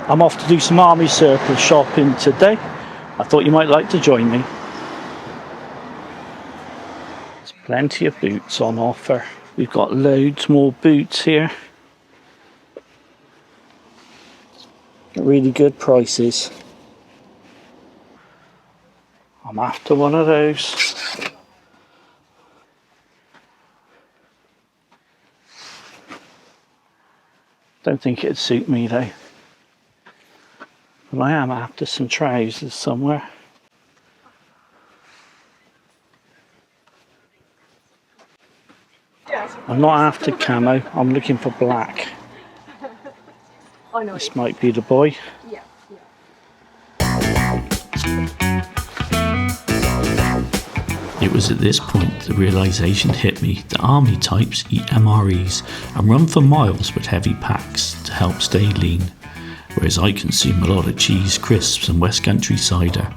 I'm off to do some army surplus shopping today. I thought you might like to join me. There's plenty of boots on offer. We've got loads more boots here. Really good prices. I'm after one of those. Don't think it'd suit me though. But I am after some trousers somewhere. I'm not after camo, I'm looking for black. This might be the boy. It was at this point the realisation hit me that army types eat MREs and run for miles with heavy packs to help stay lean, whereas I consume a lot of cheese, crisps and West Country cider.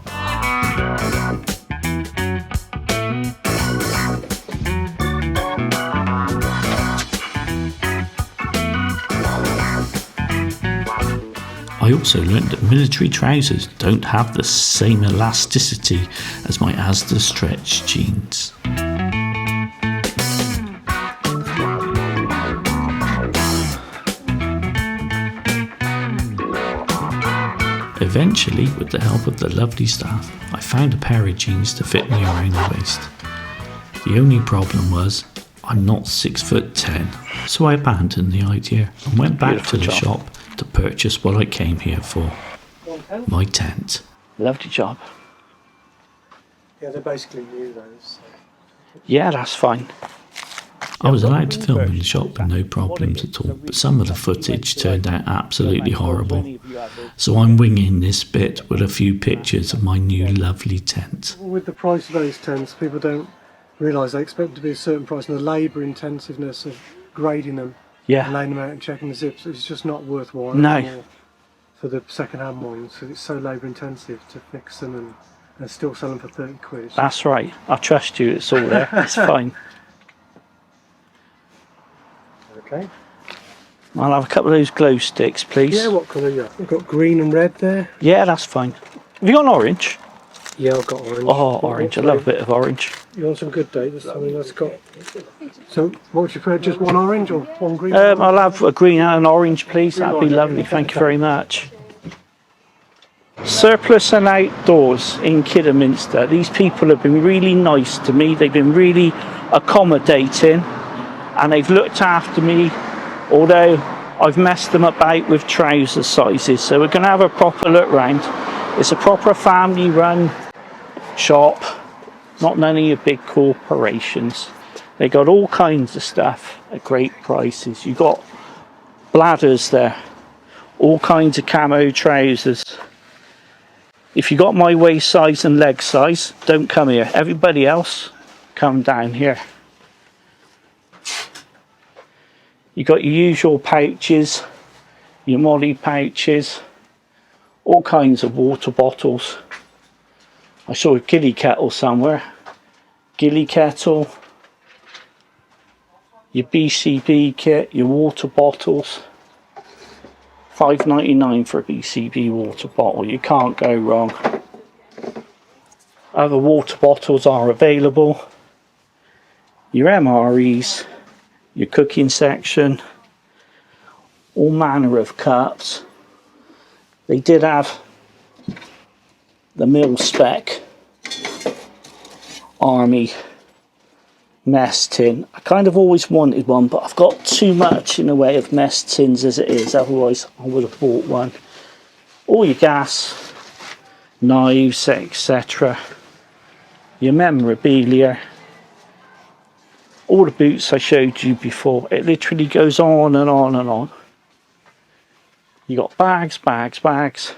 I also learnt that military trousers don't have the same elasticity as my Asda stretch jeans. Eventually, with the help of the lovely staff, I found a pair of jeans to fit me around the waist. The only problem was, I'm not 6'10", so I abandoned the idea and went back to the shop to purchase what I came here for, my tent. Lovely job. Yeah, they're basically new those. So. Yeah, that's fine. I was allowed to film in the shop with no problems at all, but some of the footage turned out absolutely horrible. So I'm winging this bit with a few pictures of my new lovely tent. With the price of those tents, people don't realise they expect to be a certain price, and the labour intensiveness of grading them and laying them out and checking the zips, it's just not worthwhile anymore for the second-hand ones. So it's so labour intensive to fix them and still sell them for 30 quid. That's right. I trust you. It's all there. It's fine. Okay. I'll have a couple of those glow sticks, please. Yeah, what colour you have? We've got green and red there. Yeah, that's fine. Have you got an orange? Yeah, I've got orange. Oh, orange. I love a bit of orange. You want some good dates? I mean, that's got... So, what would you prefer? Just one orange or one green? I'll have a green and an orange, please. That'd be lovely. Thank you very much. Surplus&Outdoors in Kidderminster. These people have been really nice to me. They've been really accommodating and they've looked after me, although I've messed them about with trouser sizes. So we're going to have a proper look round. It's a proper family run shop, not none of your big corporations. They got all kinds of stuff at great prices. You got bladders there, all kinds of camo trousers. If you got my waist size and leg size, don't come here. Everybody else, come down here. You got your usual pouches, your molly pouches, all kinds of water bottles. I saw a ghillie kettle somewhere. Ghillie kettle, your BCB kit, your water bottles. $5.99 for a BCB water bottle. You can't go wrong. Other water bottles are available. Your MREs, your cooking section, all manner of cups. They did have the mil spec army mess tin. I kind of always wanted one, but I've got too much in the way of mess tins as it is, otherwise I would have bought one. All your gas, knives, etc. Your memorabilia. All the boots I showed you before. It literally goes on and on and on. You got bags, bags, bags.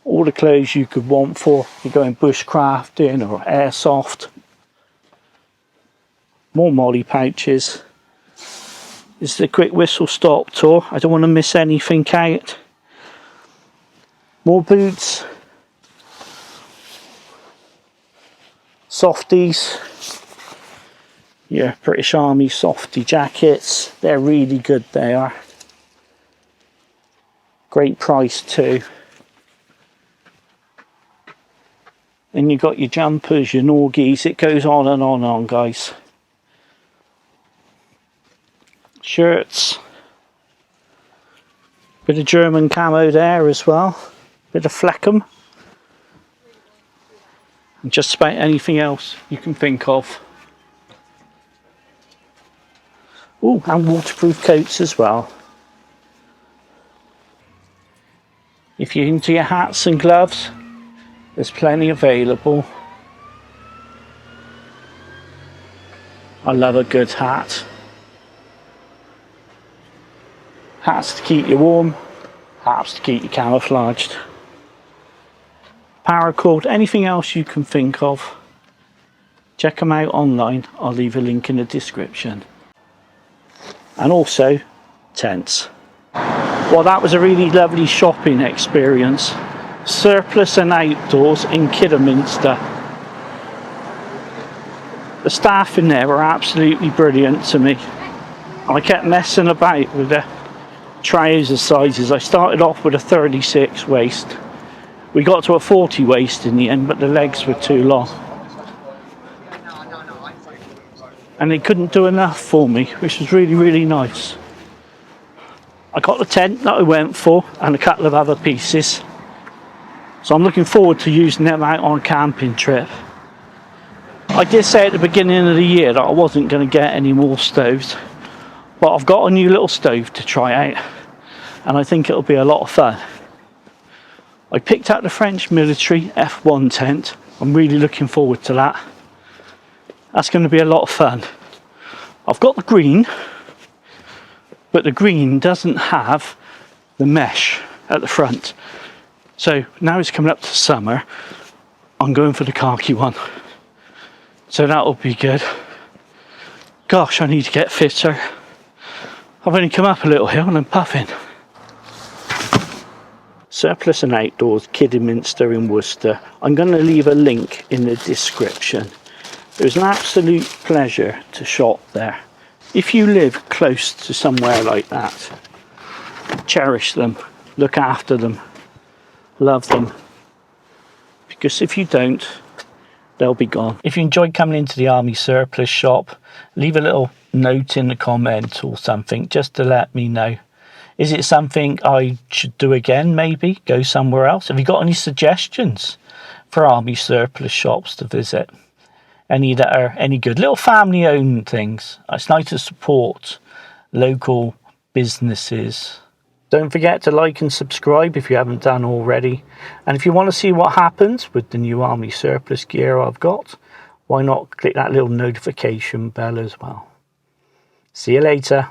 All the clothes you could want for if you're going bushcrafting or airsoft. More molly pouches. This is the quick whistle stop tour. I don't want to miss anything out. More boots. Softies. your British Army softy jackets. They're really good, they are. Great price too. Then you've got your jumpers, your norgies, it goes on and on, guys. Shirts. Bit of German camo there as well. Bit of Fleckham. And just about anything else you can think of. Oh, and waterproof coats as well. If you're into your hats and gloves, there's plenty available. I love a good hat. Hats to keep you warm, hats to keep you camouflaged. Paracord, anything else you can think of. Check them out online, I'll leave a link in the description. And also, tents. Well, that was a really lovely shopping experience. Surplus&Outdoors in Kidderminster. The staff in there were absolutely brilliant to me. I kept messing about with the trouser sizes. I started off with a 36 waist. We got to a 40 waist in the end, but the legs were too long. And they couldn't do enough for me, which was really, really nice. I got the tent that I went for and a couple of other pieces. So I'm looking forward to using them out on a camping trip. I did say at the beginning of the year that I wasn't going to get any more stoves. But I've got a new little stove to try out. And I think it'll be a lot of fun. I picked up the French military F1 tent. I'm really looking forward to that. That's going to be a lot of fun. I've got the green. But the green doesn't have the mesh at the front. So now it's coming up to summer, I'm going for the khaki one. So that'll be good. Gosh, I need to get fitter. I've only come up a little hill and I'm puffing. Surplus&Outdoors, Kidderminster in Worcester. I'm going to leave a link in the description. It was an absolute pleasure to shop there. If you live close to somewhere like that, cherish them, look after them, love them. Because if you don't, they'll be gone. If you enjoyed coming into the Army Surplus shop, leave a little note in the comment or something just to let me know. Is it something I should do again, maybe? Go somewhere else? Have you got any suggestions for Army Surplus shops to visit? Any that are any good? Little family-owned things. It's nice to support local businesses. Don't forget to like and subscribe if you haven't done already. And if you want to see what happens with the new Army Surplus gear I've got, why not click that little notification bell as well. See you later.